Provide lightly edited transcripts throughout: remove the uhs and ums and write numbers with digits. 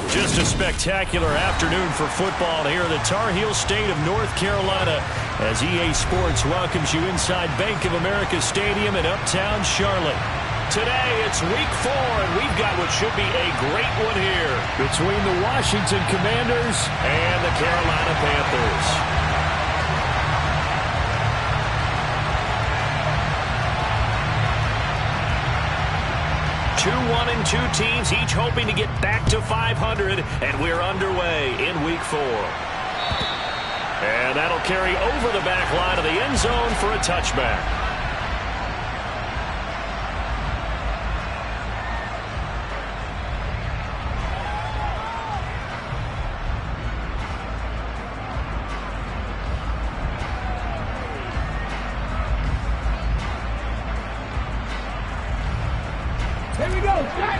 Just a spectacular afternoon for football here in the Tar Heel state of North Carolina as EA Sports welcomes you inside Bank of America Stadium in Uptown Charlotte. Today, it's week 4, and we've got what should be a great one here between the Washington Commanders and the Carolina Panthers. 2-1-2 teams, each hoping to get back to 500, and we're underway in week 4. And that'll carry over the back line of the end zone for a touchback. Here we go, Jack!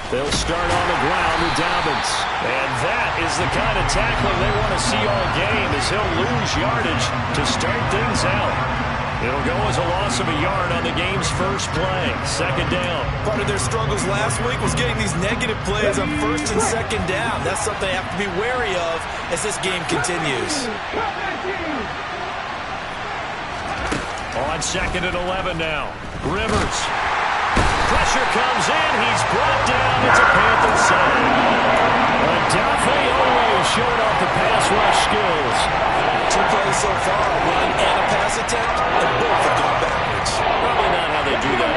They'll start on the ground with Dobbins. And that is the kind of tackling they want to see all game, as he'll lose yardage to start things out. It'll go as a loss of a yard on the game's first play. Second down. Part of their struggles last week was getting these negative plays on first and second down. That's something they have to be wary of as this game continues. On second and 11 now. Rivers. Pressure comes in. He's brought down. It's a Panther sack. Adolphe Ole showing off the pass rush skills. 2 plays so far, a run and a pass attempt, and both have gone backwards. Probably not how they do that.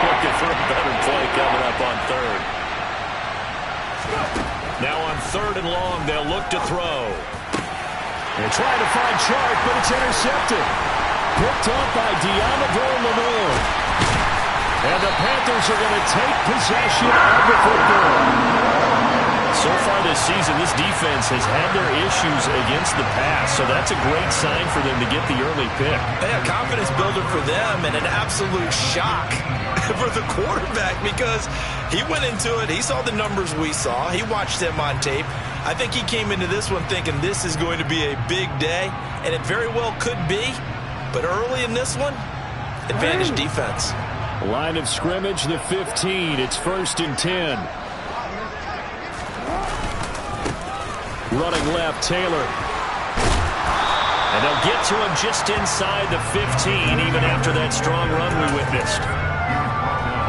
Looking for a better play coming up on third. Now on third and long, they'll look to throw. They're trying to find Chark, but it's intercepted. Picked up by Deommodore Lenoir. And the Panthers are going to take possession of the football. So far this season, this defense has had their issues against the pass, so that's a great sign for them to get the early pick. Yeah, confidence builder for them and an absolute shock for the quarterback because he went into it. He saw the numbers we saw. He watched them on tape. I think he came into this one thinking this is going to be a big day, and it very well could be. But early in this one, advantage defense. Line of scrimmage, the 15. It's 1st and 10. Running left, Taylor. And they'll get to him just inside the 15, even after that strong run we witnessed.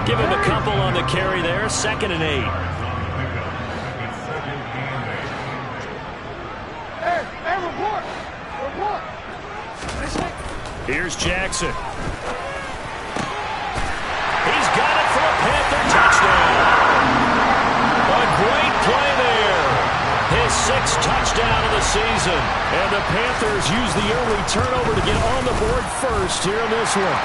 Give him a couple on the carry there, 2nd and 8. Hey, report! Here's Jackson. He's got it for a Panther touchdown. A great play there. His 6th touchdown of the season. And the Panthers use the early turnover to get on the board first here in this one.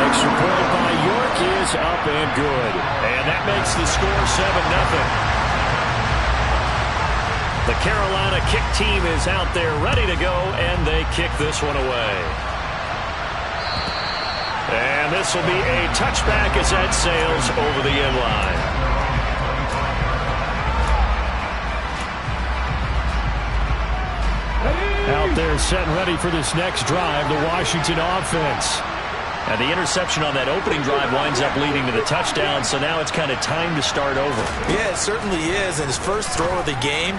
Extra point by York is up and good. And that makes the score 7-0. The Carolina kick team is out there ready to go, and they kick this one away. And this will be a touchback as that sails over the end line. Out there set and ready for this next drive, the Washington offense. And the interception on that opening drive winds up leading to the touchdown, so now it's kind of time to start over. Yeah, it certainly is, and his first throw of the game.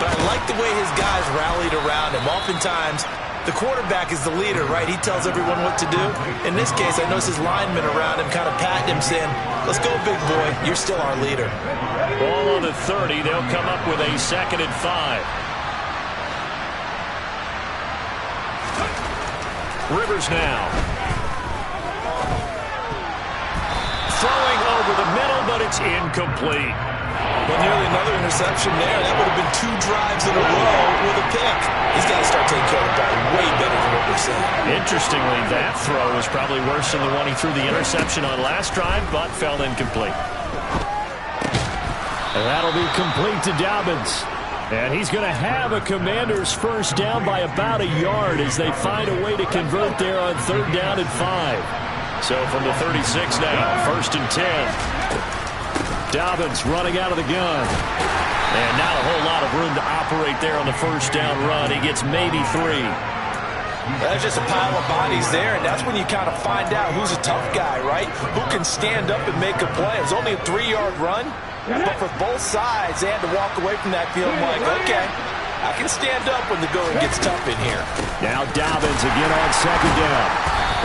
But I like the way his guys rallied around him. Oftentimes, the quarterback is the leader, right? He tells everyone what to do. In this case, I notice his linemen around him kind of patting him, saying, let's go, big boy. You're still our leader. Ball on the 30. They'll come up with a 2nd and 5. Rivers now. Throwing over the middle, but it's incomplete. Well, nearly another interception there. That would have been 2 drives in a row with a pick. He's got to start taking care of the ball way better than what we're seeing. Interestingly, that throw was probably worse than the one he threw the interception on last drive, but fell incomplete. And that'll be complete to Dobbins. And he's going to have a Commanders first down by about a yard as they find a way to convert there on 3rd down and 5. So from the 36 now, 1st and 10. Dobbins running out of the gun. And not a whole lot of room to operate there on the first down run. He gets maybe 3. There's just a pile of bodies there, and that's when you kind of find out who's a tough guy, right? Who can stand up and make a play. It was only a 3-yard run, but for both sides, they had to walk away from that field like, okay, I can stand up when the going gets tough in here. Now Dobbins again on second down.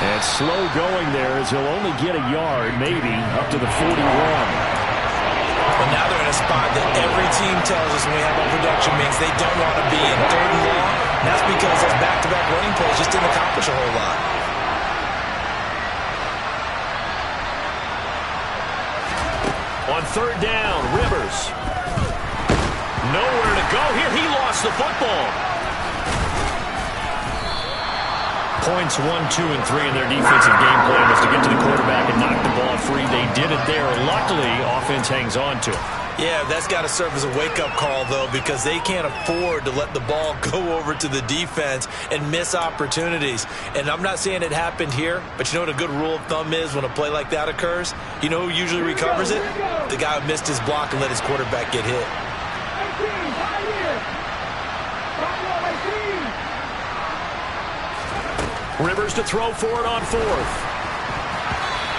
And slow going there as he'll only get a yard, maybe, up to the 41. But now they're in a spot that every team tells us when we have our production means they don't want to be in 3rd and long. And that's because those back-to-back running plays just didn't accomplish a whole lot. On 3rd down, Rivers. Nowhere to go here. He lost the football. Points 1, 2, and 3 in their defensive game plan was to get to the quarterback and knock the ball free. They did it there. Luckily, offense hangs on to it. Yeah, that's got to serve as a wake-up call, though, because they can't afford to let the ball go over to the defense and miss opportunities. And I'm not saying it happened here, but you know what a good rule of thumb is when a play like that occurs? You know who usually recovers it? The guy who missed his block and let his quarterback get hit. Rivers to throw for it on 4th.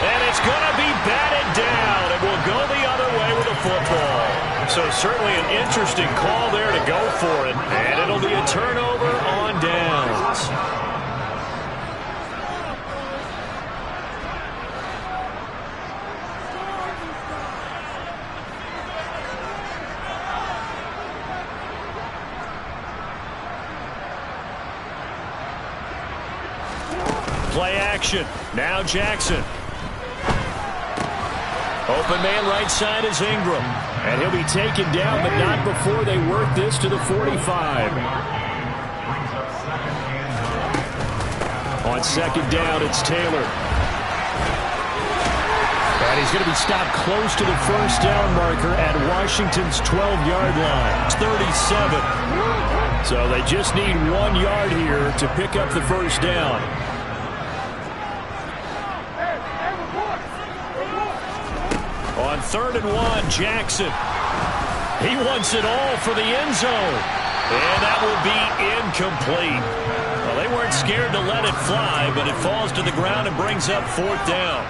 And it's going to be batted down. It will go the other way with the football. So certainly an interesting call there to go for it. And it'll be a turnover on downs. Play action. Now Jackson. Open man right side is Ingram. And he'll be taken down, but not before they work this to the 45. On 2nd down, it's Taylor. And he's going to be stopped close to the first down marker at Washington's 12-yard line. It's 37. So they just need 1 yard here to pick up the first down. On 3rd and 1, Jackson. He wants it all for the end zone. And that will be incomplete. Well, they weren't scared to let it fly, but it falls to the ground and brings up 4th down.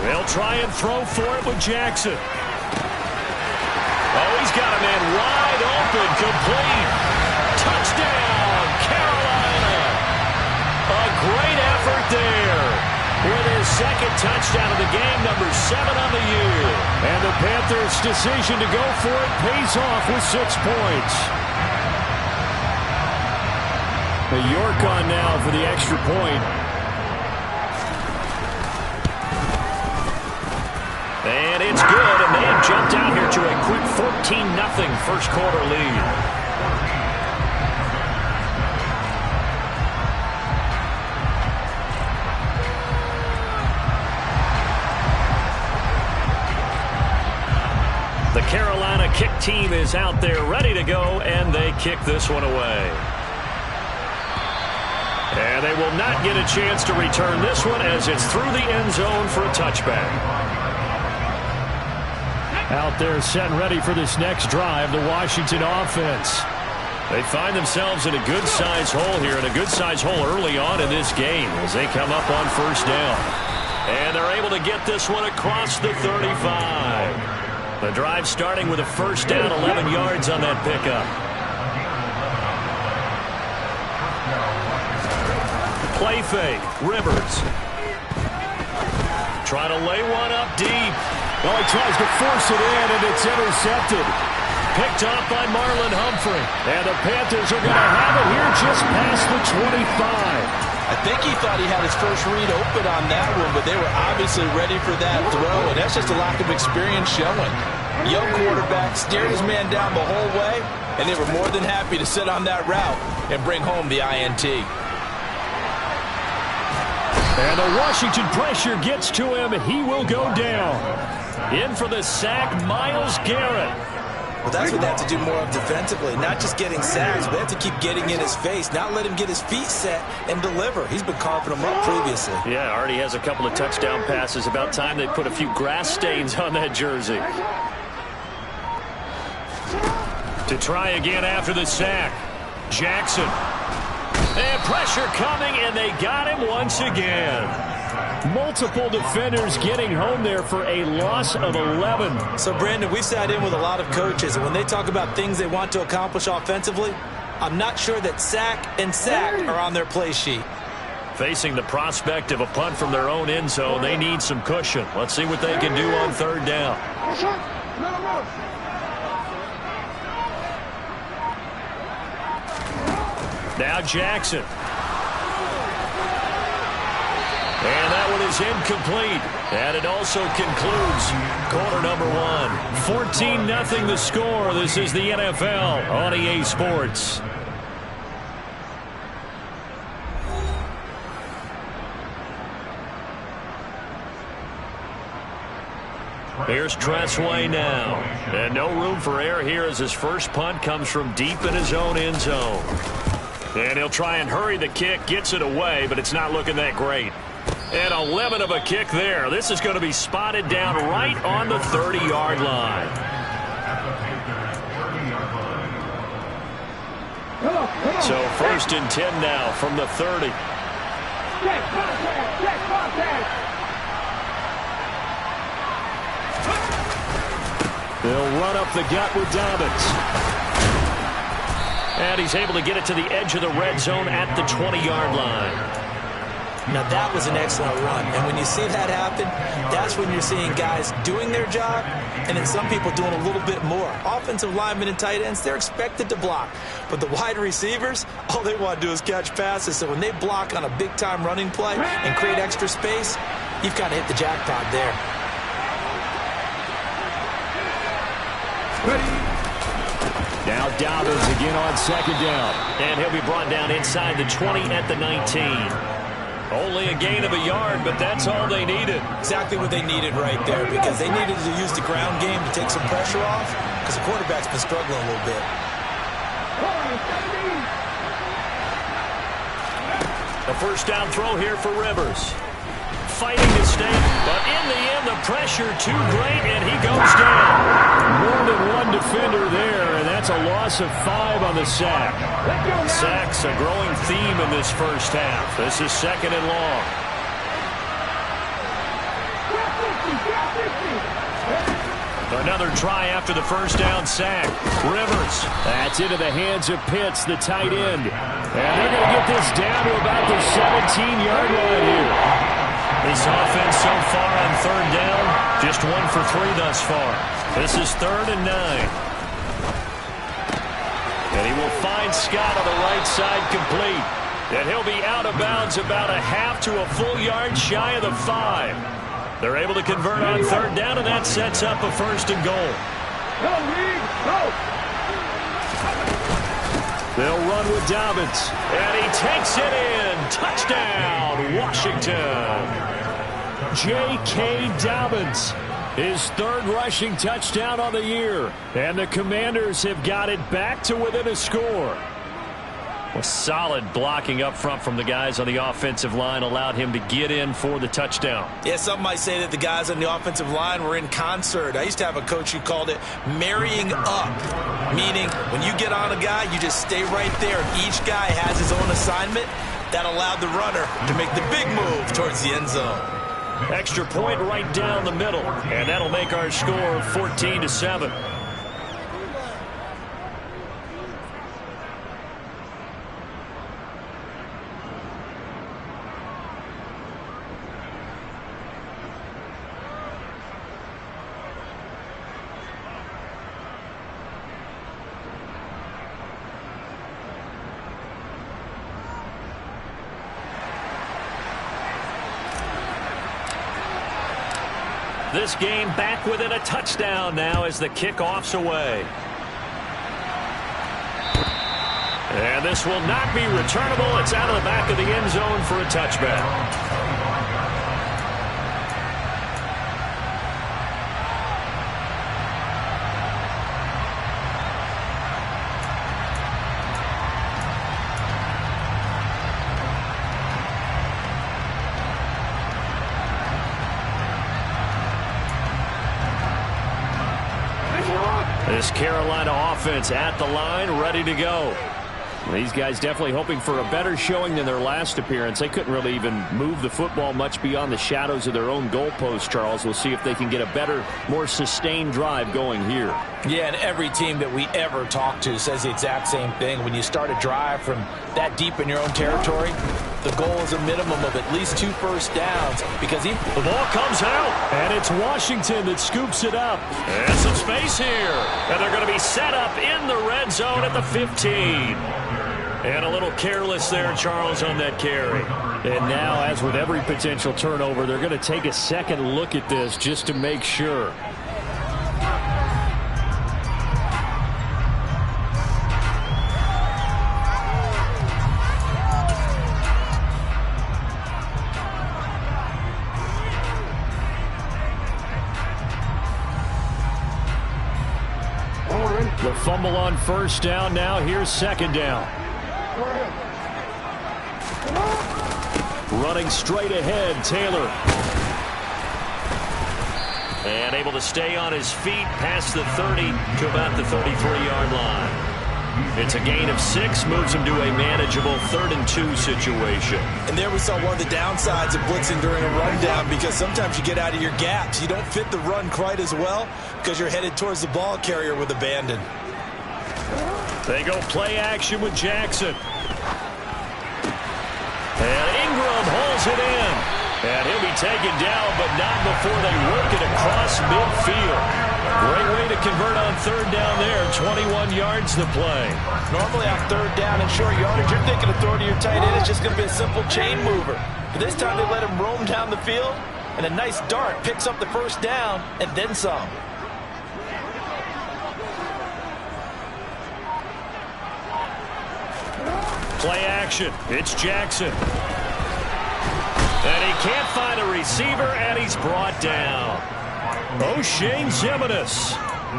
They'll try and throw for it with Jackson. Oh, he's got a man wide open, complete. Touchdown, Carolina. A great effort there. With his 2nd touchdown of the game, number 7 on the year. And the Panthers' decision to go for it pays off with 6 points. York on now for the extra point. And it's good, and they have jumped out here to a quick 14-0 first quarter lead. The Carolina kick team is out there ready to go, and they kick this one away. And they will not get a chance to return this one as it's through the end zone for a touchback. Out there set and ready for this next drive, the Washington offense. They find themselves in a good-sized hole here, and a good-sized hole early on in this game as they come up on first down. And they're able to get this one across the 35. The drive starting with a first down, 11 yards on that pickup. Play fake, Rivers. Try to lay one up deep. Well, he tries to force it in, and it's intercepted. Picked off by Marlon Humphrey. And the Panthers are going to have it here just past the 25. I think he thought he had his first read open on that one, but they were obviously ready for that throw, and that's just a lack of experience showing. Young quarterback stared his man down the whole way, and they were more than happy to sit on that route and bring home the INT. And the Washington pressure gets to him. He will go down. In for the sack, Myles Garrett. Well, that's what they have to do more of defensively. Not just getting sacks, but they have to keep getting in his face, not let him get his feet set and deliver. He's been carving them up previously. Yeah, already has a couple of touchdown passes. About time they put a few grass stains on that jersey. To try again after the sack. Jackson. And pressure coming, and they got him once again. Multiple defenders getting home there for a loss of 11. So, Brandon, we've sat in with a lot of coaches, and when they talk about things they want to accomplish offensively, I'm not sure that sack and sack are on their play sheet. Facing the prospect of a punt from their own end zone, they need some cushion. Let's see what they can do on third down. Now Jackson. And that one is incomplete. And it also concludes quarter number one. 14-0 the score. This is the NFL on EA Sports. Here's Tressway now. And no room for error here as his first punt comes from deep in his own end zone. And he'll try and hurry the kick, gets it away, but it's not looking that great. And a lemon of a kick there. This is going to be spotted down right on the 30-yard line. So first and 10 now from the 30. They'll run up the gut with Dobbins. And he's able to get it to the edge of the red zone at the 20-yard line. Now, that was an excellent run. And when you see that happen, that's when you're seeing guys doing their job and then some people doing a little bit more. Offensive linemen and tight ends, they're expected to block. But the wide receivers, all they want to do is catch passes. So when they block on a big-time running play and create extra space, you've kind of hit the jackpot there. Now Dobbins again on second down. And he'll be brought down inside the 20 at the 19. Only a gain of a yard, but that's all they needed. Exactly what they needed right there, because they needed to use the ground game to take some pressure off, because the quarterback's been struggling a little bit. A first down throw here for Rivers. Fighting to stay, but in the end, the pressure too great, and he goes down. More than one defender there, and that's a loss of 5 on the sack. Sacks a growing theme in this first half. This is second and long. Another try after the first down sack. Rivers. That's into the hands of Pitts, the tight end. And they're going to get this down to about the 17-yard line here. This offense so far on third down, just 1 for 3 thus far. This is 3rd and 9. And he will find Scott on the right side complete. And he'll be out of bounds about a half to a full yard shy of the 5. They're able to convert on third down, and that sets up a first and goal. They'll run with Dobbins. And he takes it in. Touchdown, Washington. J.K. Dobbins, his 3rd rushing touchdown on the year. And the Commanders have got it back to within a score. Well, solid blocking up front from the guys on the offensive line allowed him to get in for the touchdown. Yeah, some might say that the guys on the offensive line were in concert. I used to have a coach who called it marrying up, meaning when you get on a guy, you just stay right there. Each guy has his own assignment. That allowed the runner to make the big move towards the end zone. Extra point right down the middle, and that'll make our score 14-7. This game back within a touchdown now as the kickoff's away. And this will not be returnable. It's out of the back of the end zone for a touchback. This Carolina offense at the line, ready to go. These guys definitely hoping for a better showing than their last appearance. They couldn't really even move the football much beyond the shadows of their own goalpost, Charles. We'll see if they can get a better, more sustained drive going here. Yeah, and every team that we ever talk to says the exact same thing. When you start a drive from that deep in your own territory, the goal is a minimum of at least 2 first downs because the ball comes out, and it's Washington that scoops it up. And some space here. And they're going to be set up in the red zone at the 15. And a little careless there, Charles, on that carry. And now, as with every potential turnover, they're going to take a second look at this just to make sure. The fumble on first down. Now here's second down. Running straight ahead, Taylor. And able to stay on his feet past the 30 to about the 33-yard line. It's a gain of 6, moves him to a manageable 3rd and 2 situation. And there we saw one of the downsides of blitzing during a rundown, because sometimes you get out of your gaps. You don't fit the run quite as well because you're headed towards the ball carrier with abandon. They go play action with Jackson. And Ingram holds it in. And he'll be taken down, but not before they work it across midfield. Great way to convert on 3rd down there. 21 yards to play. Normally on 3rd down and short yardage, you're thinking of throwing to your tight end. It's just going to be a simple chain mover. But this time they let him roam down the field, and a nice dart picks up the first down and then some. Play action. It's Jackson. And he can't find a receiver, and he's brought down. O'Shane Ximines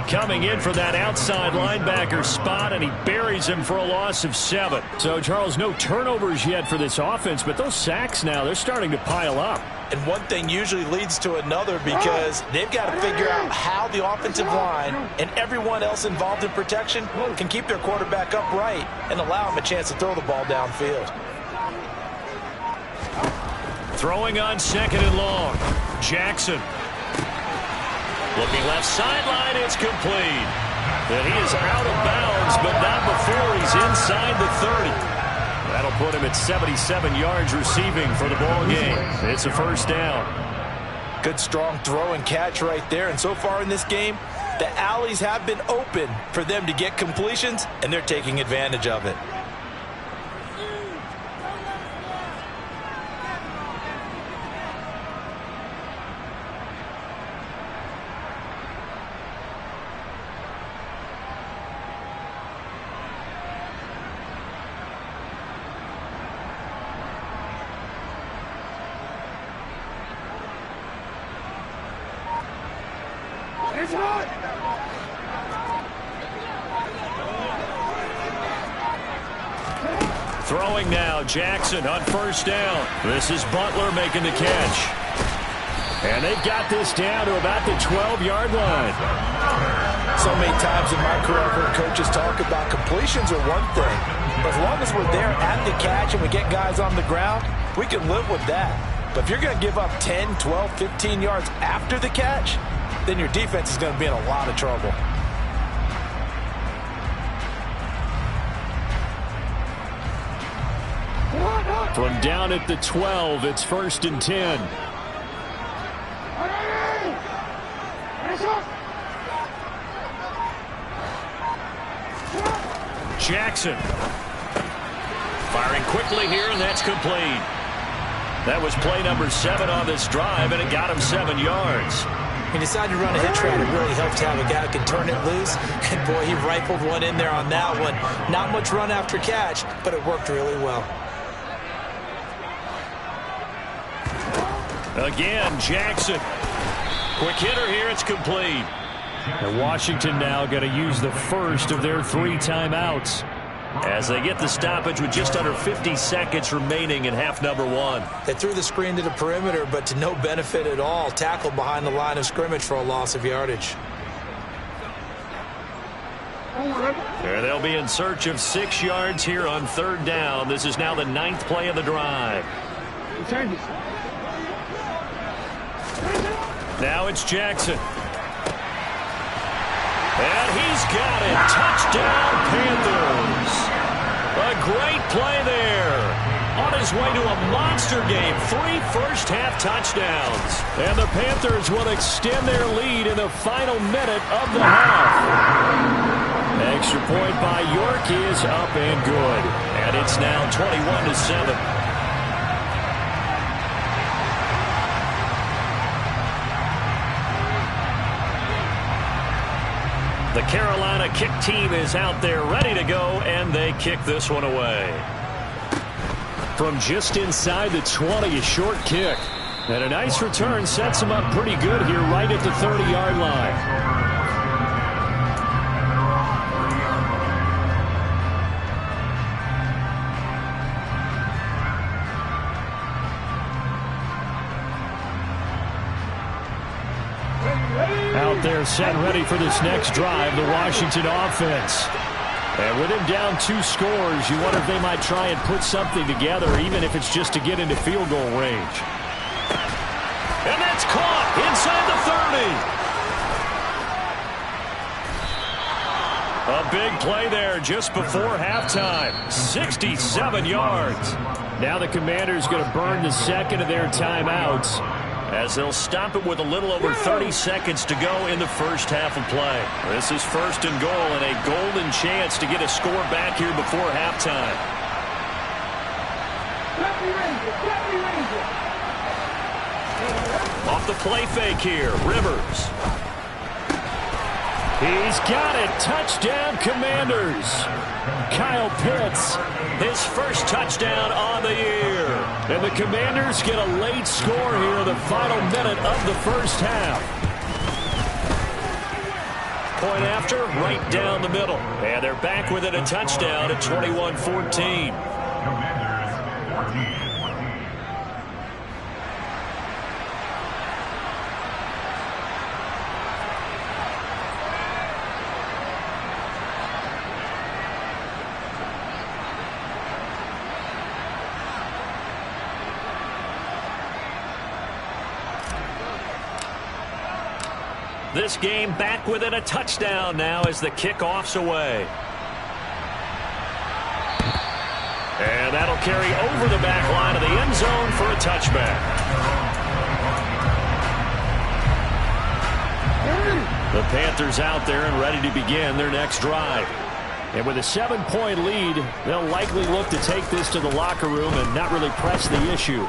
coming in for that outside linebacker spot, and he buries him for a loss of 7. So, Charles, no turnovers yet for this offense, but those sacks now, they're starting to pile up. And one thing usually leads to another, because they've got to figure out how the offensive line and everyone else involved in protection can keep their quarterback upright and allow him a chance to throw the ball downfield. Throwing on 2nd and long. Jackson. Looking left sideline, it's complete. And he is out of bounds, but not before he's inside the 30. That'll put him at 77 yards receiving for the ball game. It's a first down. Good strong throw and catch right there. And so far in this game, the alleys have been open for them to get completions, and they're taking advantage of it. Throwing now, Jackson on first down. This is Butler making the catch. And they've got this down to about the 12-yard line. So many times in my career, I've heard coaches talk about completions are one thing. But as long as we're there at the catch and we get guys on the ground, we can live with that. But if you're going to give up 10, 12, 15 yards after the catch, then your defense is going to be in a lot of trouble. From down at the 12, it's 1st and 10. Jackson. Firing quickly here, and that's complete. That was play number 7 on this drive, and it got him 7 yards. He decided to run a hitch route. It really helps to have a guy who can turn it loose. And, boy, he rifled one in there on that one. Not much run after catch, but it worked really well. Again, Jackson. Quick hitter here, it's complete. And Washington now going to use the first of their 3 timeouts as they get the stoppage with just under 50 seconds remaining in half number 1. They threw the screen to the perimeter, but to no benefit at all. Tackled behind the line of scrimmage for a loss of yardage. And they'll be in search of 6 yards here on 3rd down. This is now the 9th play of the drive. Now it's Jackson. And he's got it. Touchdown, Panthers. A great play there. On his way to a monster game. 3 first-half touchdowns. And the Panthers will extend their lead in the final minute of the half. Extra point by York is up and good. And it's now 21-7. The Carolina kick team is out there ready to go, and they kick this one away. From just inside the 20, a short kick. And a nice return sets him up pretty good here right at the 30-yard line. Out there set ready for this next drive, the Washington offense. And with him down 2 scores, you wonder if they might try and put something together, even if it's just to get into field goal range. And that's caught inside the 30. A big play there just before halftime. 67 yards. Now the Commanders going to burn the second of their timeouts, as they'll stop it with a little over 30 seconds to go in the first half of play. This is 1st and goal and a golden chance to get a score back here before halftime. Off the play fake here, Rivers. He's got it. Touchdown, Commanders. Kyle Pitts, his first touchdown on the year. And the Commanders get a late score here in the final minute of the first half. Point after, right down the middle. And they're back within a touchdown at 21-14. This game back within a touchdown now as the kickoff's away. And that'll carry over the back line of the end zone for a touchback. The Panthers out there and ready to begin their next drive. And with a 7-point lead, they'll likely look to take this to the locker room and not really press the issue.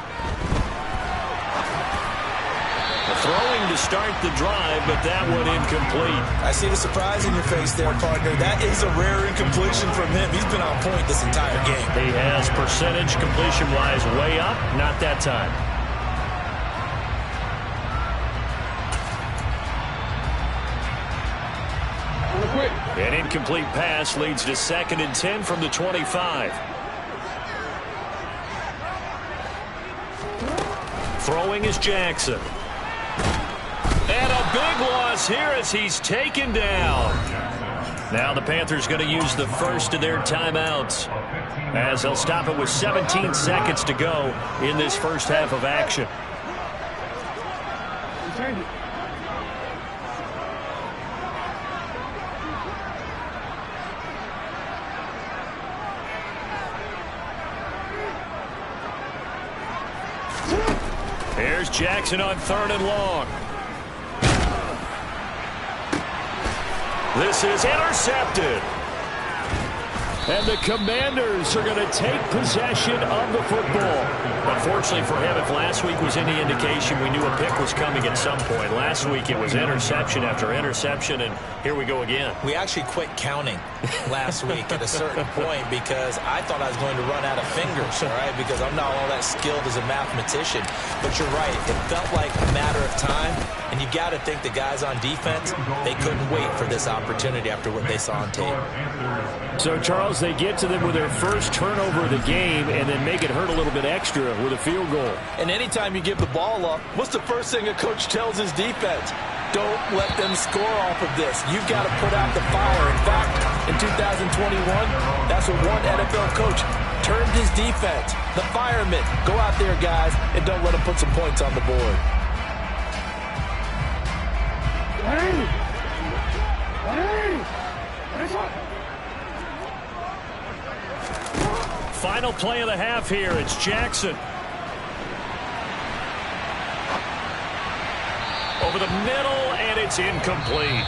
Throwing to start the drive, but that one incomplete. I see the surprise in your face there, partner. That is a rare incompletion from him. He's been on point this entire game. He has percentage completion-wise way up, not that time. An incomplete pass leads to 2nd and 10 from the 25. Throwing is Jackson. And a big loss here as he's taken down. Now the Panthers going to use the first of their timeouts, as they'll stop it with 17 seconds to go in this first half of action. Here's Jackson on 3rd and long. This is intercepted. And the Commanders are going to take possession of the football. Unfortunately for him, if last week was any indication, we knew a pick was coming at some point. Last week it was interception after interception, and here we go again. We actually quit counting last week at a certain point because I thought I was going to run out of fingers, all right, because I'm not all that skilled as a mathematician. But you're right. It felt like a matter of time, and you got to think the guys on defense, they couldn't wait for this opportunity after what they saw on tape. So, Charles, they get to them with their first turnover of the game and then make it hurt a little bit extra with a field goal. And anytime you give the ball up, what's the first thing a coach tells his defense? Don't let them score off of this. You've got to put out the fire. In fact, in 2021? That's what one NFL coach turned his defense. The firemen. Go out there, guys, and don't let them put some points on the board. Final play of the half here. It's Jackson. Over the middle, and it's incomplete.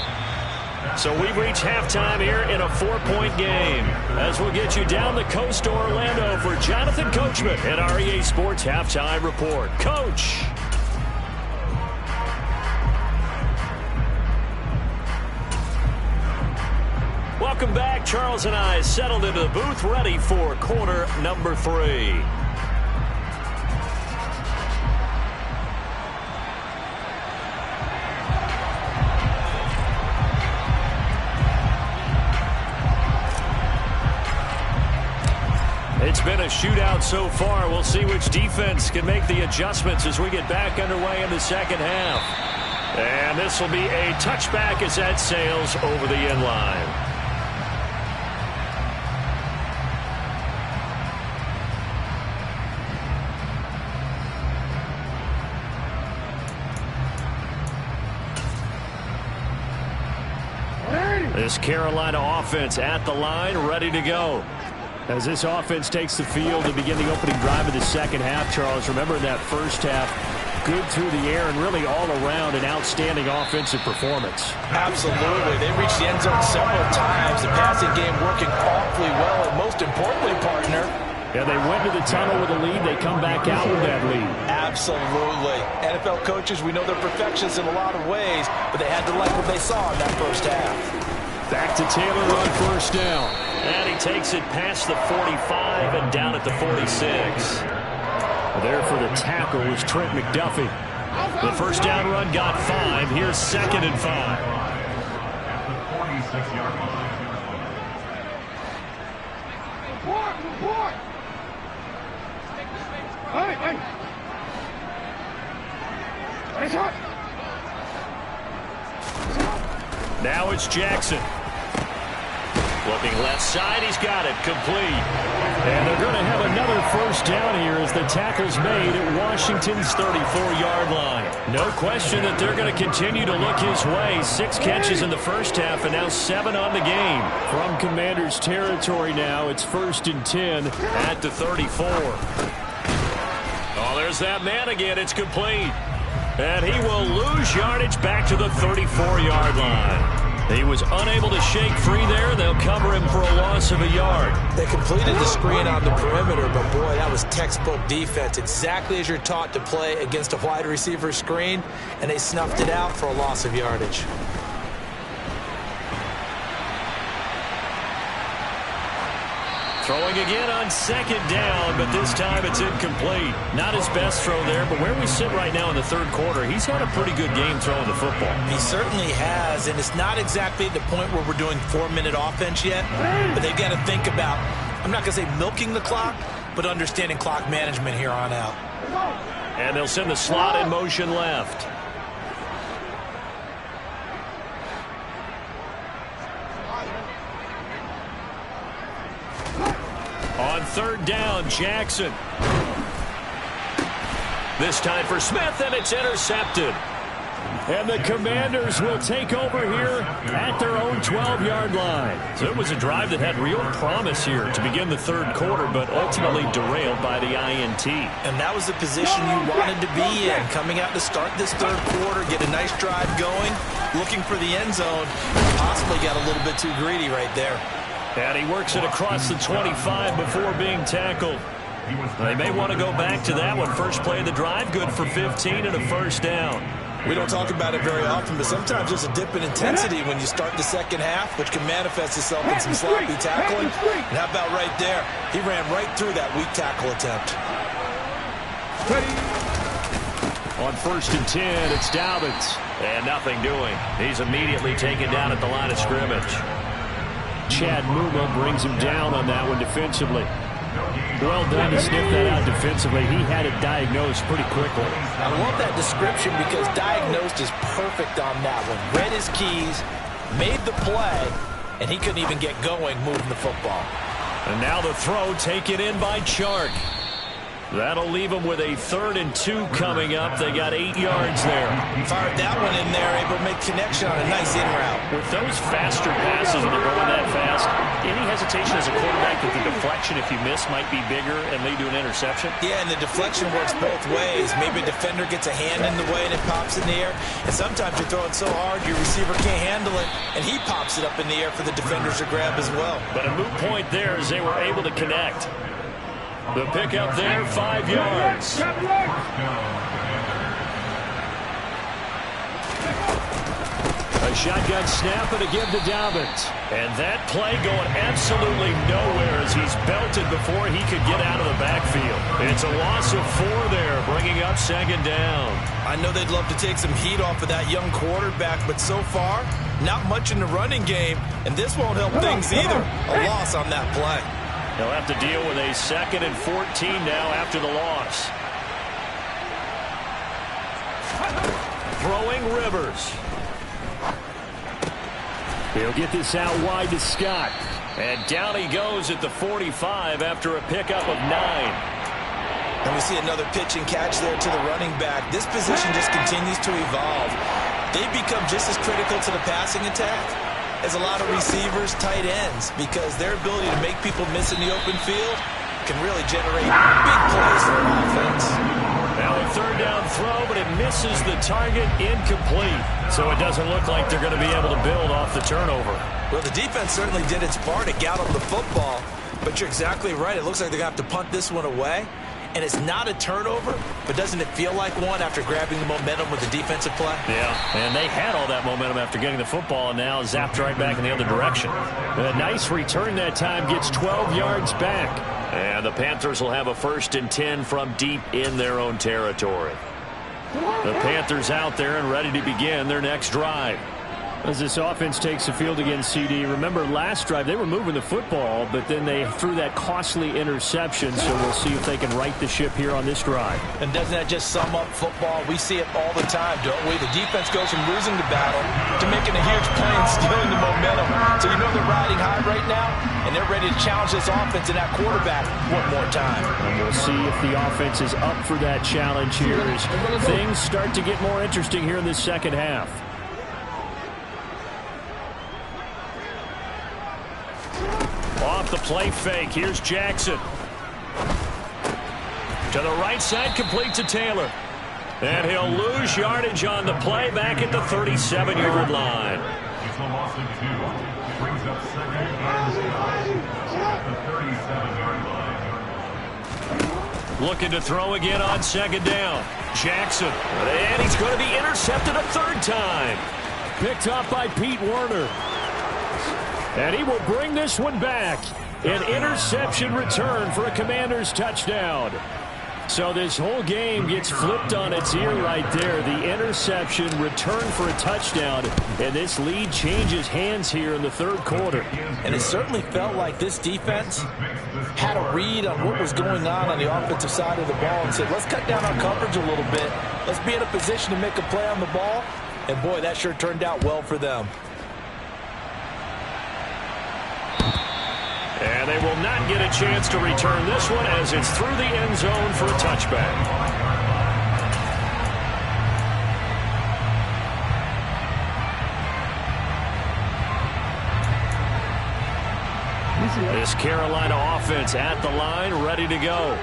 So we've reached halftime here in a 4-point game. As we'll get you down the coast to Orlando for Jonathan Coachman at our EA Sports Halftime Report. Coach. Welcome back. Charles and I settled into the booth, ready for quarter number 3. It's been a shootout so far. We'll see which defense can make the adjustments as we get back underway in the second half. And this will be a touchback as that sails over the end line. This Carolina offense at the line, ready to go. As this offense takes the field to begin the opening drive of the second half, Charles, remember that first half, good through the air and really all around an outstanding offensive performance. Absolutely. They reached the end zone several times. The passing game working awfully well, and most importantly, partner, yeah, they went to the tunnel with a lead. They come back out with that lead. Absolutely. NFL coaches, we know they're perfectionists in a lot of ways, but they had to like what they saw in that first half. Back to Taylor on first down. And he takes it past the 45 and down at the 46. There for the tackle was Trent McDuffie. The first down run got 5. Here's 2nd and 5. Report! Hey! Now it's Jackson. Looking left side, he's got it, complete. And they're going to have another first down here as the tackle's made at Washington's 34-yard line. No question that they're going to continue to look his way. 6 catches in the first half and now 7 on the game. From Commanders territory now, it's 1st and 10 at the 34. Oh, there's that man again. It's complete. And he will lose yardage back to the 34-yard line. He was unable to shake free there. They'll cover him for a loss of a yard. They completed the screen on the perimeter, but boy, that was textbook defense. Exactly as you're taught to play against a wide receiver screen, and they snuffed it out for a loss of yardage. Throwing again on 2nd down, but this time it's incomplete. Not his best throw there, but where we sit right now in the 3rd quarter, he's had a pretty good game throwing the football. He certainly has, and it's not exactly the point where we're doing 4-minute offense yet, but they've got to think about, I'm not going to say milking the clock, but understanding clock management here on out. And they'll send the slot in motion left. On 3rd down, Jackson. This time for Smith, and it's intercepted. And the Commanders will take over here at their own 12-yard line. So it was a drive that had real promise here to begin the 3rd quarter, but ultimately derailed by the INT. And that was the position you wanted to be in. Coming out to start this 3rd quarter, get a nice drive going, looking for the end zone. Possibly got a little bit too greedy right there. And he works it across the 25 before being tackled. They may want to go back to that one. First play of the drive, good for 15 and a first down. We don't talk about it very often, but sometimes there's a dip in intensity when you start the second half, which can manifest itself in some sloppy tackling. And how about right there? He ran right through that weak tackle attempt. On 1st and 10, it's Dobbins. And nothing doing. He's immediately taken down at the line of scrimmage. Chad Muma brings him down on that one defensively. Well done to sniff that out defensively. He had it diagnosed pretty quickly. I love that description because diagnosed is perfect on that one. Read his keys, made the play, and he couldn't even get going moving the football. And now the throw taken in by Chark. That'll leave them with a 3rd and 2 coming up. They got 8 yards there. Fired that one in there, able to make connection on a nice in route. With those faster passes when they're going that fast, any hesitation as a quarterback that the deflection, if you miss, might be bigger and lead to an interception? Yeah, and the deflection works both ways. Maybe a defender gets a hand in the way and it pops in the air. And sometimes you're throwing so hard your receiver can't handle it, and he pops it up in the air for the defenders to grab as well. But a moot point there as they were able to connect. The pickup there, 5 yards. A shotgun snap and a give to Dobbins. And that play going absolutely nowhere as he's belted before he could get out of the backfield. It's a loss of 4 there, bringing up 2nd down. I know they'd love to take some heat off of that young quarterback, but so far, not much in the running game, and this won't help things either. A loss on that play. They'll have to deal with a 2nd and 14 now after the loss. Throwing Rivers. He'll get this out wide to Scott. And down he goes at the 45 after a pickup of 9. And we see another pitch and catch there to the running back. This position just continues to evolve. They become just as critical to the passing attack as a lot of receivers, tight ends, because their ability to make people miss in the open field can really generate big plays for an offense. Now a 3rd down throw, but it misses the target, incomplete. So it doesn't look like they're going to be able to build off the turnover. Well, the defense certainly did its part to gallop the football, but you're exactly right. It looks like they're going to have to punt this one away. And it's not a turnover, but doesn't it feel like one after grabbing the momentum with the defensive play? Yeah, and they had all that momentum after getting the football and now zapped right back in the other direction. A nice return that time, gets 12 yards back. And the Panthers will have a 1st and 10 from deep in their own territory. The Panthers out there and ready to begin their next drive. As this offense takes the field against CD, remember last drive they were moving the football, but then they threw that costly interception, so we'll see if they can right the ship here on this drive. And doesn't that just sum up football? We see it all the time, don't we? The defense goes from losing the battle to making a huge play and stealing the momentum. So you know they're riding high right now, and they're ready to challenge this offense and that quarterback one more time. And we'll see if the offense is up for that challenge here as things start to get more interesting here in this 2nd half. Off the play fake, here's Jackson. To the right side, complete to Taylor. And he'll lose yardage on the play back at the 37-yard line. It's a loss of 2. Brings up 2nd and 5 at the 37-yard line. Looking to throw again on 2nd down. Jackson. And he's going to be intercepted a 3rd time. Picked up by Pete Werner. And he will bring this one back. An interception return for a Commanders touchdown. So this whole game gets flipped on its ear right there. The interception, return for a touchdown. And this lead changes hands here in the 3rd quarter. And it certainly felt like this defense had a read on what was going on the offensive side of the ball and said, let's cut down our coverage a little bit. Let's be in a position to make a play on the ball. And boy, that sure turned out well for them. And they will not get a chance to return this one as it's through the end zone for a touchback. This Carolina offense at the line, ready to go.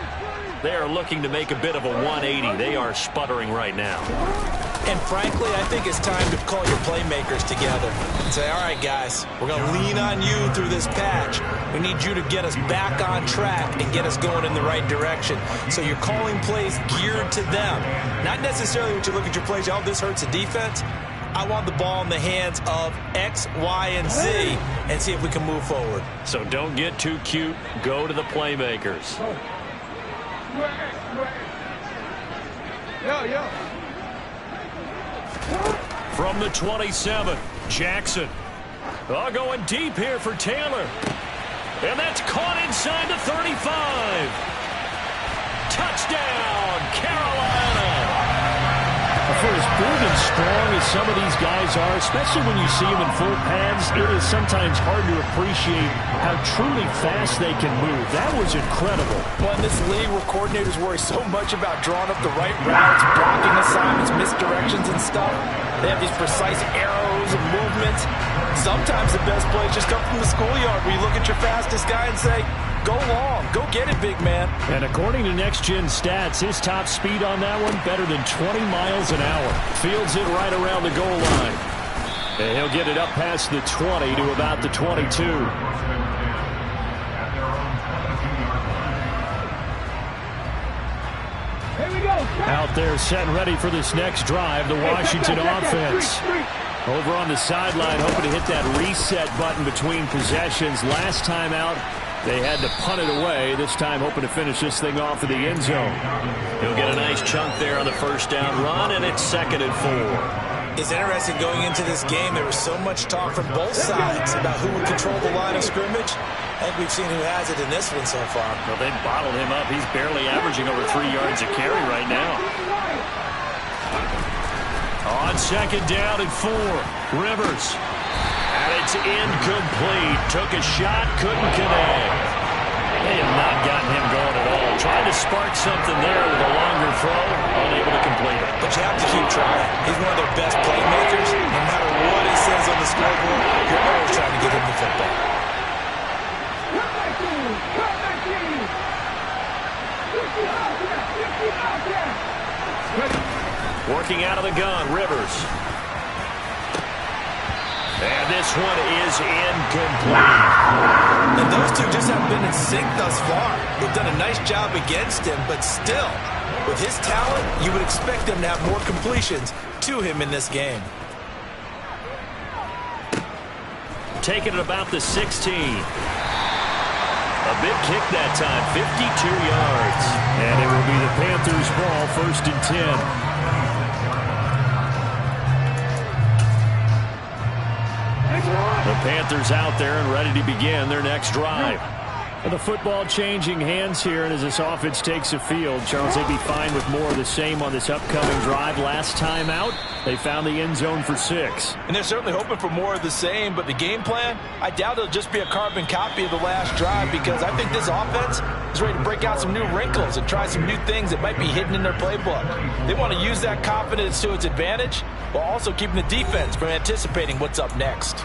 They are looking to make a bit of a 180. They are sputtering right now. And frankly, I think it's time to call your playmakers together and say, all right, guys, we're going to lean on you through this patch. We need you to get us back on track and get us going in the right direction. So you're calling plays geared to them. Not necessarily when you look at your plays, oh, this hurts the defense. I want the ball in the hands of X, Y, and Z and see if we can move forward. So don't get too cute. Go to the playmakers. Yo. From the 27, Jackson. Oh, going deep here for Taylor. And that's caught inside the 35. Touchdown, Carolina. For his proven strong as some of these guys are, especially when you see them in full pads, it is sometimes hard to appreciate how truly fast they can move. That was incredible. Well, in this league where coordinators worry so much about drawing up the right routes, blocking assignments, misdirections and stuff, they have these precise arrows and movements. Sometimes the best plays just come from the schoolyard where you look at your fastest guy and say, go long, go get it, big man. And according to Next Gen Stats, his top speed on that one, better than 20 miles an hour. Fields it right around the goal line. And he'll get it up past the 20 to about the 22. Out there set and ready for this next drive, the Washington offense. Over on the sideline, hoping to hit that reset button between possessions. Last time out, they had to punt it away. This time hoping to finish this thing off of the end zone. He'll get a nice chunk there on the first down run, and it's 2nd and 4. It's interesting going into this game. There was so much talk from both sides about who would control the line of scrimmage. I think we've seen who has it in this one so far. Well, they bottled him up. He's barely averaging over 3 yards a carry right now. On 2nd down and 4, Rivers. And it's incomplete. Took a shot, couldn't connect. They have not gotten him going at all. Trying to spark something there with a longer throw, unable to complete it. But you have to keep trying. He's one of their best playmakers. No matter what he says on the scoreboard, you're always trying to get him the football. Working out of the gun, Rivers. And this one is incomplete. And those two just haven't been in sync thus far. They've done a nice job against him, but still, with his talent, you would expect them to have more completions to him in this game. Taking it about the 16. A big kick that time, 52 yards. And it will be the Panthers' ball, 1st and 10. The Panthers out there and ready to begin their next drive. And the football changing hands here, and as this offense takes a field, Charles, they'd be fine with more of the same on this upcoming drive. Last time out, they found the end zone for 6. And they're certainly hoping for more of the same, but the game plan, I doubt it'll just be a carbon copy of the last drive, because I think this offense is ready to break out some new wrinkles and try some new things that might be hidden in their playbook. They want to use that confidence to its advantage, while also keeping the defense from anticipating what's up next.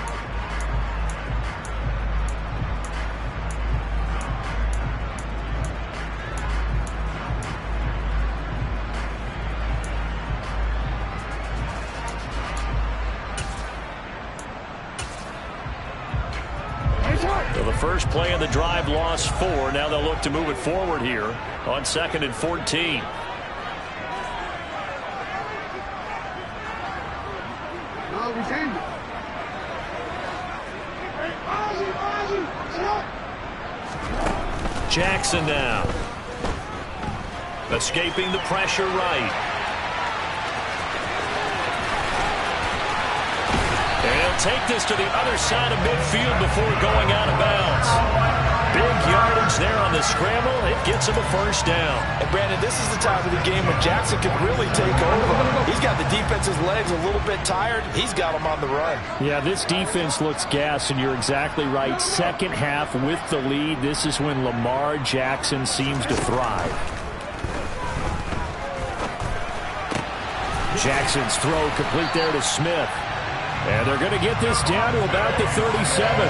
So the first play of the drive lost 4. Now they'll look to move it forward here on 2nd and 14. Jackson now. Escaping the pressure right. And he'll take this to the other side of midfield before going out of bounds. Big yardage there on the scramble. It gets him a first down. And Brandon, this is the time of the game when Jackson can really take over. He's got the defense's legs a little bit tired. He's got them on the run. Yeah, this defense looks gassed, and you're exactly right. Second half with the lead, this is when Lamar Jackson seems to thrive. Jackson's throw complete there to Smith. And they're going to get this down to about the 37.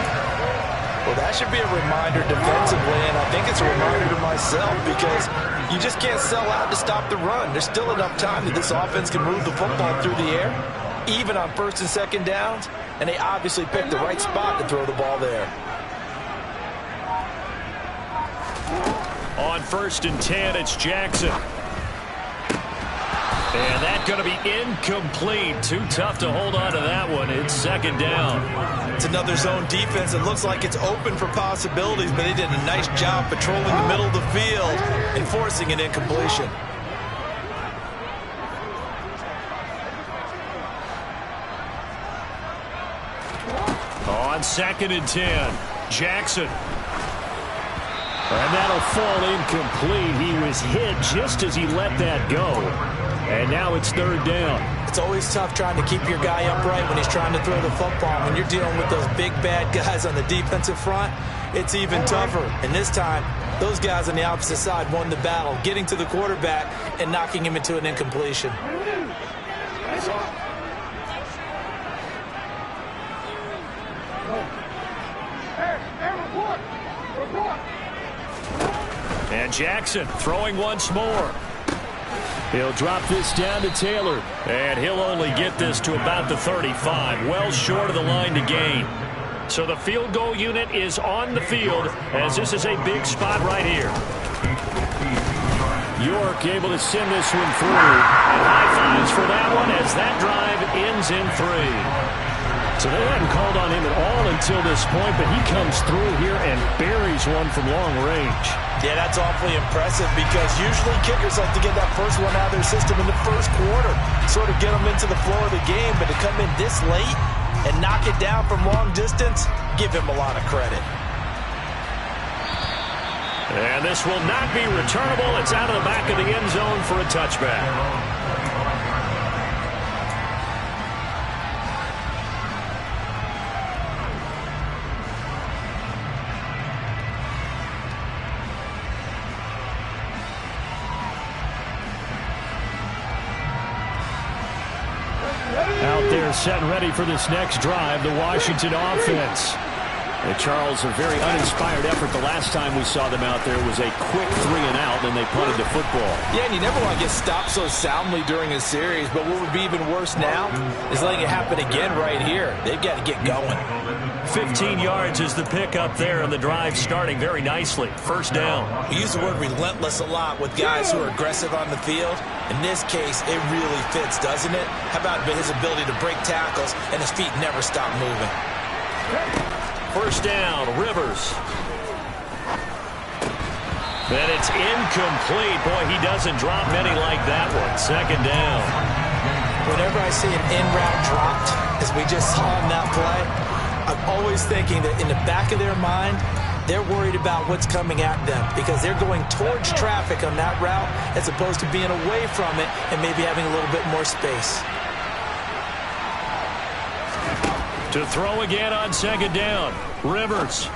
Well, that should be a reminder defensively, and I think it's a reminder to myself, because you just can't sell out to stop the run. There's still enough time that this offense can move the football through the air, even on 1st and 2nd downs, and they obviously picked the right spot to throw the ball there. On 1st and 10, it's Jackson. And that's going to be incomplete. Too tough to hold on to that one. It's 2nd down. It's another zone defense. It looks like it's open for possibilities, but they did a nice job patrolling the middle of the field and forcing an incompletion. On 2nd and 10, Jackson. And that'll fall incomplete. He was hit just as he let that go. And now it's 3rd down. It's It's always tough trying to keep your guy upright when he's trying to throw the football. When you're dealing with those big, bad guys on the defensive front, it's even tougher. And this time, those guys on the opposite side won the battle, getting to the quarterback and knocking him into an incompletion. And Jackson throwing once more. He'll drop this down to Taylor. And he'll only get this to about the 35. Well short of the line to gain. So the field goal unit is on the field as this is a big spot right here. York able to send this one through. And high fives for that one as that drive ends in 3. So they hadn't called on him at all until this point, but he comes through here and buries one from long range. Yeah, that's awfully impressive because usually kickers like to get that first one out of their system in the first quarter, sort of get them into the flow of the game, but to come in this late and knock it down from long distance, give him a lot of credit. And this will not be returnable. It's out of the back of the end zone for a touchback. Out there set and ready for this next drive, the Washington offense. Charles, a very uninspired effort the last time we saw them out there was a quick 3 and out, and they punted the football. Yeah, and you never want to get stopped so soundly during a series, but what would be even worse now is letting it happen again right here. They've got to get going. 15 yards is the pickup there, and the drive starting very nicely. First down. We use the word relentless a lot with guys who are aggressive on the field. In this case, it really fits, doesn't it? How about his ability to break tackles and his feet never stop moving? First down, Rivers. And it's incomplete. Boy, he doesn't drop many like that one. Second down. Whenever I see an in-route dropped, as we just saw in that play, I'm always thinking that in the back of their mind, they're worried about what's coming at them because they're going towards traffic on that route as opposed to being away from it and maybe having a little bit more space. To throw again on second down, Rivers.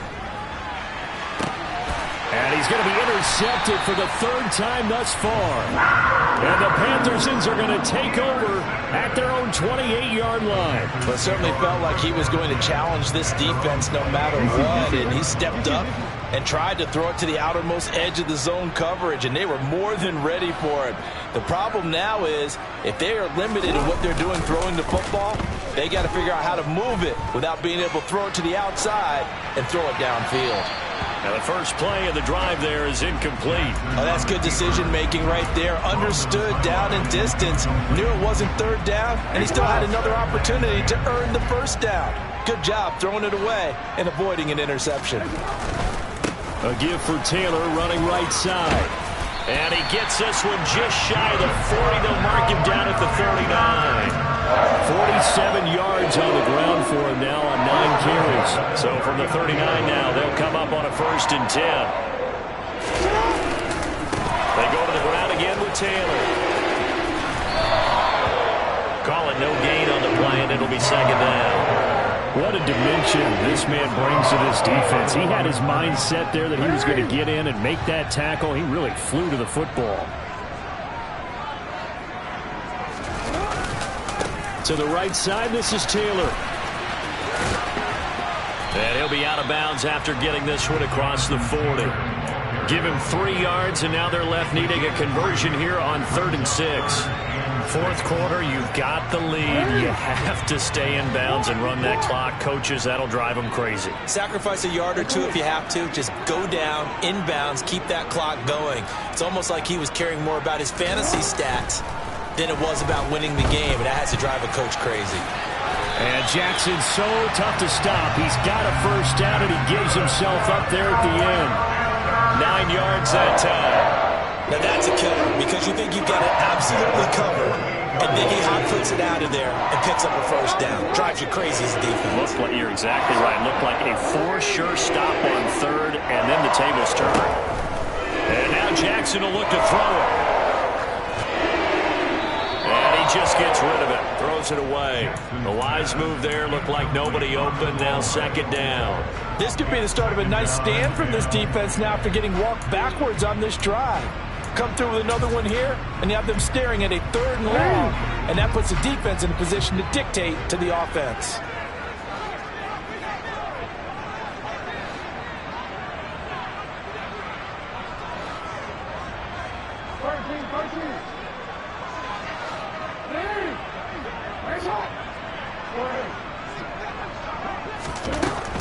And he's going to be intercepted for the 3rd time thus far. And the Panthersons are going to take over at their own 28-yard line. Well, it certainly felt like he was going to challenge this defense no matter what, and he stepped up and tried to throw it to the outermost edge of the zone coverage, and they were more than ready for it. The problem now is if they are limited in what they're doing throwing the football, they got to figure out how to move it without being able to throw it to the outside and throw it downfield. Now the first play of the drive there is incomplete. Oh, that's good decision-making right there. Understood down and distance. Knew it wasn't 3rd down, and he still had another opportunity to earn the first down. Good job throwing it away and avoiding an interception. A give for Taylor running right side. And he gets this one just shy of the 40. They'll mark him down at the 39. 47 yards on the ground for him now on 9 carries. So from the 39 now, they'll come up on a 1st and 10. They go to the ground again with Taylor. Call it no gain on the play, and it'll be second down. What a dimension this man brings to this defense. He had his mind set there that he was going to get in and make that tackle. He really flew to the football. To the right side, this is Taylor. And he'll be out of bounds after getting this one across the 40. Give him 3 yards, and now they're left needing a conversion here on 3rd and 6. 4th quarter, you've got the lead. You have to stay in bounds and run that clock. Coaches, that'll drive them crazy. Sacrifice a yard or two if you have to. Just go down, in bounds, keep that clock going. It's almost like he was caring more about his fantasy stats than it was about winning the game, and that has to drive a coach crazy. And Jackson's so tough to stop. He's got a first down, and he gives himself up there at the end. 9 yards that time. Now that's a killer because you think you've got it absolutely covered, and then he hot-foots it out of there and picks up a first down. Drives you crazy as a defense. Looked like, you're exactly right. Looked like a for-sure stop on 3rd, and then the tables turn. And now Jackson will look to throw it. And he just gets rid of it. Throws it away. A wise move there. Looked like nobody open. Now second down. This could be the start of a nice stand from this defense now after getting walked backwards on this drive. Come through with another one here, and you have them staring at a 3rd and long, and that puts the defense in a position to dictate to the offense.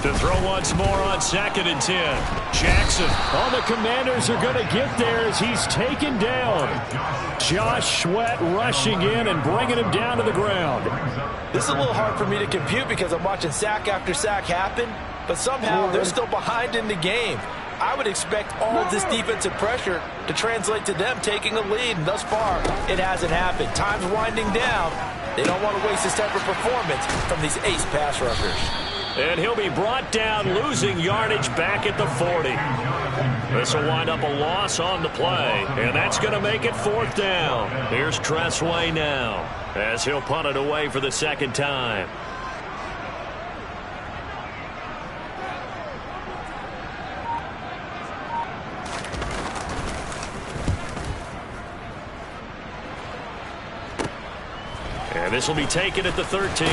To throw once more on 2nd and 10. Jackson. Oh, the Commanders are going to get there as he's taken down. Josh Sweat rushing in and bringing him down to the ground. This is a little hard for me to compute because I'm watching sack after sack happen, but somehow they're still behind in the game. I would expect all of this defensive pressure to translate to them taking a lead, and thus far, it hasn't happened. Time's winding down. They don't want to waste this type of performance from these ace pass rushers. And he'll be brought down, losing yardage back at the 40. This will wind up a loss on the play, and that's going to make it 4th down. Here's Tressway now, as he'll punt it away for the 2nd time. And this will be taken at the 13.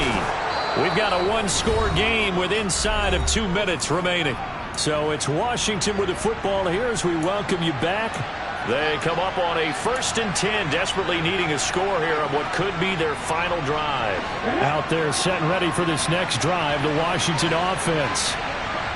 We've got a 1-score game with inside of 2 minutes remaining. So it's Washington with the football here as we welcome you back. They come up on a 1st and 10, desperately needing a score here on what could be their final drive. Out there set and ready for this next drive, the Washington offense.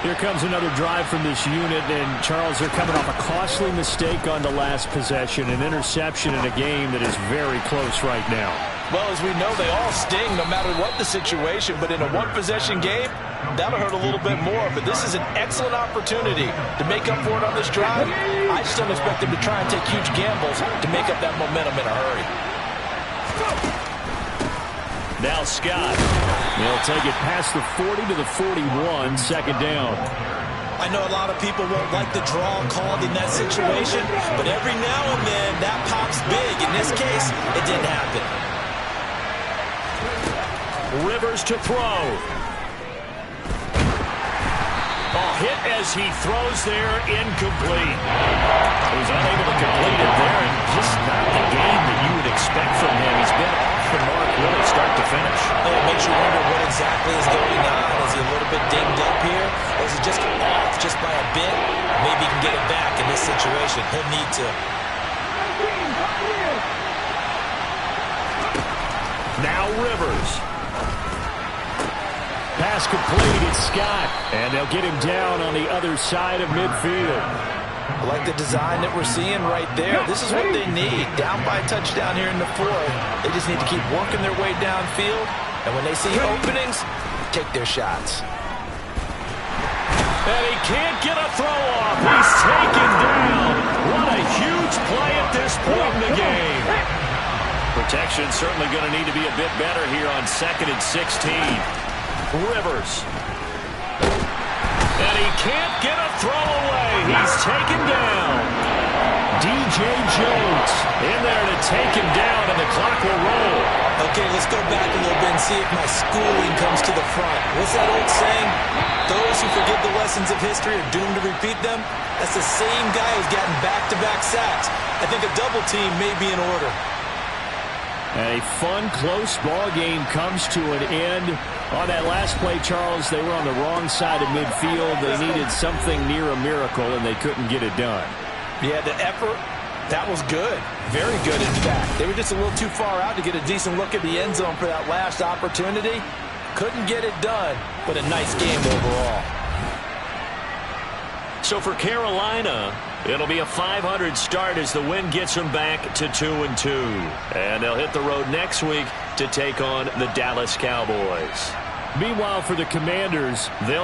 Here comes another drive from this unit, and Charles, they're coming off a costly mistake on the last possession, an interception in a game that is very close right now. Well, as we know, they all sting no matter what the situation, but in a one-possession game, that'll hurt a little bit more. But this is an excellent opportunity to make up for it on this drive. I just don't expect them to try and take huge gambles to make up that momentum in a hurry. Now Scott. They'll take it past the 40 to the 41, 2nd down. I know a lot of people won't like the draw called in that situation, but every now and then that pops big. In this case, it didn't happen. Rivers to throw. Hit as he throws there, incomplete. He was unable to complete it there, and just not the game that you would expect from him. He's been off the mark really start to finish. It makes you wonder what exactly is going on. Is he a little bit dinged up here, or is he just off just by a bit? Maybe he can get it back in this situation. He'll need to. Now Rivers. Pass complete, it's Scott, and they'll get him down on the other side of midfield. I like the design that we're seeing right there. This is what they need. Down by a touchdown here in the 4th. They just need to keep working their way downfield, and when they see openings, take their shots. And he can't get a throw off. He's taken down. What a huge play at this point in the game. Protection certainly going to need to be a bit better here on 2nd and 16. Rivers. And he can't get a throw away. He's taken down. DJ Jones in there to take him down, and the clock will roll. Okay, let's go back a little bit and see if my schooling comes to the front. What's that old saying? Those who forget the lessons of history are doomed to repeat them. That's the same guy who's gotten back-to-back sacks. I think a double team may be in order. A fun, close ball game comes to an end. On that last play, Charles, they were on the wrong side of midfield. They needed something near a miracle, and they couldn't get it done. Yeah, the effort, that was good. Very good, in fact. They were just a little too far out to get a decent look at the end zone for that last opportunity. Couldn't get it done, but a nice game overall. So for Carolina, it'll be a 500 start as the win gets them back to 2-2. And they'll hit the road next week to take on the Dallas Cowboys. Meanwhile, for the Commanders, they'll